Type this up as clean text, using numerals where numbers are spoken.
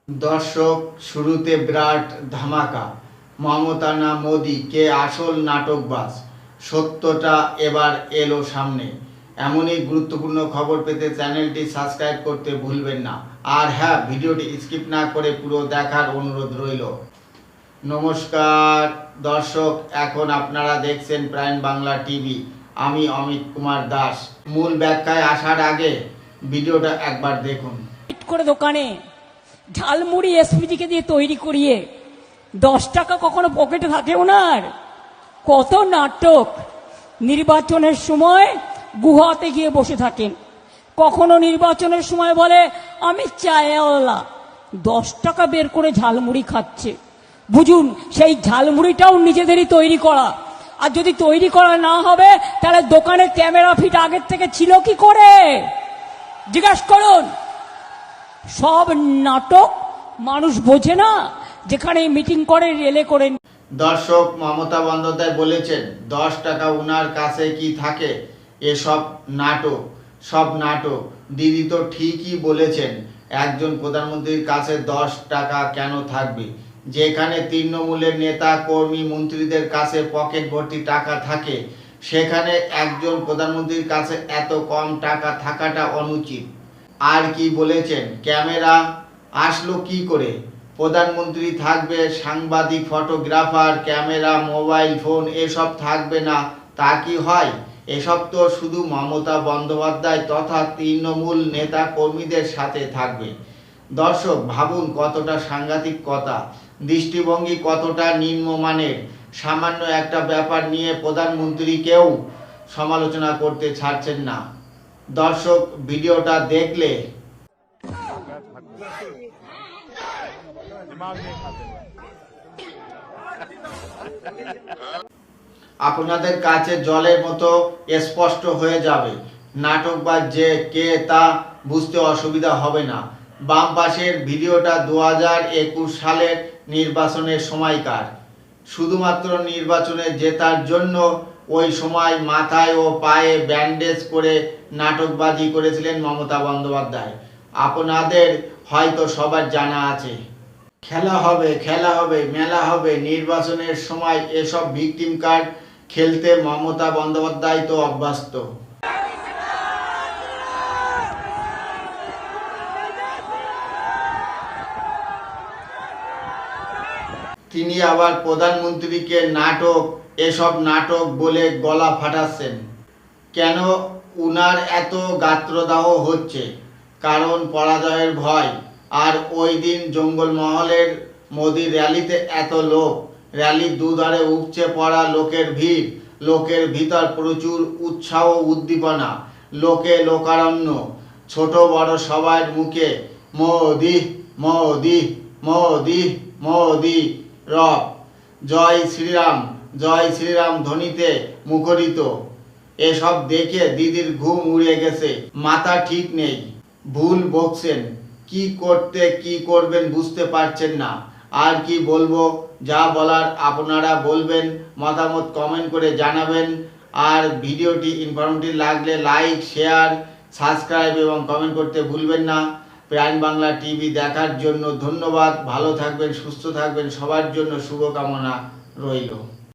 দর্শক, শুরুতে বিরাট ধামাকা। মমতা না মোদি, কে আসল নাটকবাজ? সত্যটা এবার এলো সামনে। এমনই গুরুত্বপূর্ণ খবর পেতে চ্যানেলটি সাবস্ক্রাইব করতে ভুলবেন না। আর হ্যাঁ, ভিডিওটি স্কিপ না করে পুরো দেখার অনুরোধ রইল। নমস্কার দর্শক, এখন আপনারা দেখছেন প্রাইম বাংলা টিভি। আমি অমিত কুমার দাস। মূল ব্যাখ্যায় আসার আগে ভিডিওটা একবার দেখুন। করে দোকানে ঝালমুড়ি এসপিজিকে দিয়ে তৈরি করিয়ে 10 টাকা কখনো পকেটে থাকে ওনার। কত নাটক! নির্বাচনের সময় গুহাতে গিয়ে বসে থাকেন, কখনো নির্বাচনের সময় বলে আমি চায়ওয়ালা, 10 টাকা বের করে ঝালমুড়ি খাচ্ছে। বুঝুন, সেই ঝালমুড়িটাও নিজেদেরই তৈরি করা। আর যদি তৈরি করা না হবে, তাহলে দোকানে ক্যামেরা ফিট আগের থেকে ছিল কি করে জিজ্ঞাসা করুন। সব নাটক মানুষ বোঝে না, যেখানে মিটিং করে রেলে করে। দর্শক, মমতা বন্দ্যোপাধ্যায় বলেছেন 10 টাকা উনার কাছে কি থাকে, এসব নাটক, সব নাটক। দিদি তো ঠিকই বলেছেন, একজন প্রধানমন্ত্রীর কাছে 10 টাকা কেন থাকবে? যেখানে তৃণমূলের নেতা কর্মী মন্ত্রীদের কাছে পকেট ভর্তি টাকা থাকে, সেখানে একজন প্রধানমন্ত্রীর কাছে এত কম টাকা থাকাটা অনুচিত। আর কি বলেছেন, ক্যামেরা আসলো কি করে? প্রধানমন্ত্রী থাকবে, সাংবাদিক, ফটোগ্রাফার, ক্যামেরা, মোবাইল ফোন এসব থাকবে না তা কি হয়? এসব তো শুধু মমতা বন্দ্যোপাধ্যায় তথা তৃণমূল নেতা কর্মীদের সাথে থাকবে। দর্শক, ভাবুন কতটা সাংঘাতিক কথা, দৃষ্টিভঙ্গি কতটা নিম্নমানের। সামান্য একটা ব্যাপার নিয়ে প্রধানমন্ত্রীকেও সমালোচনা করতে ছাড়ছেন না। দর্শক, ভিডিওটা দেখলে আপনাদের কাছে জলের মতো স্পষ্ট হয়ে যাবে নাটকবাজ যে কে তা বুঝতে অসুবিধা হবে না। বাম পাশের ভিডিওটা 2021 সালের নির্বাচনের সময়কার। শুধুমাত্র নির্বাচনে জেতার জন্য ওই সময় মাথায় ও পায়ে ব্যান্ডেজ করে নাটকবাজি করেছিলেন মমতা বন্দ্যোপাধ্যায়। আপনাদের হয়তো সবার জানা আছে। খেলা হবে, খেলা হবে, মেলা হবে, নির্বাচনের সময় এসব ভিকটিম কার্ড খেলতে মমতা বন্দ্যোপাধ্যায় তো অভ্যস্ত। তিনি আবার প্রধানমন্ত্রীকে নাটক, এসব নাটক বলে গলা ফাটাচ্ছেন কেন? উনার এত গাত্রদাহ হচ্ছে কারণ পরাজয়ের ভয়। আর ওই দিন জঙ্গলমহলের মোদির র্যালিতে এত লোক, র্যালির দুধারে উপচে পড়া লোকের ভিড়, লোকের ভিতর প্রচুর উৎসাহ উদ্দীপনা, লোকে লোকারণ্য, ছোট বড় সবার মুখে মোদি মোদি মোদি মোদি রব, জয় শ্রীরাম, জয় শ্রীরাম ধ্বনিতে মুখরিত। এসব দেখে দিদির ঘুম উড়ে গেছে, মাথা ঠিক নেই, ভুল বকছেন, কি করতে কি করবেন বুঝতে পারছেন না। আর কি বলবো, যা বলার আপনারা বলবেন, মতামত কমেন্ট করে জানাবেন। আর ভিডিওটি ইনফরমেটিভ লাগলে লাইক, শেয়ার, সাবস্ক্রাইব এবং কমেন্ট করতে ভুলবেন না। প্রাইম বাংলা টিভি দেখার জন্য ধন্যবাদ। ভালো থাকবেন, সুস্থ থাকবেন, সবার জন্য শুভকামনা রইল।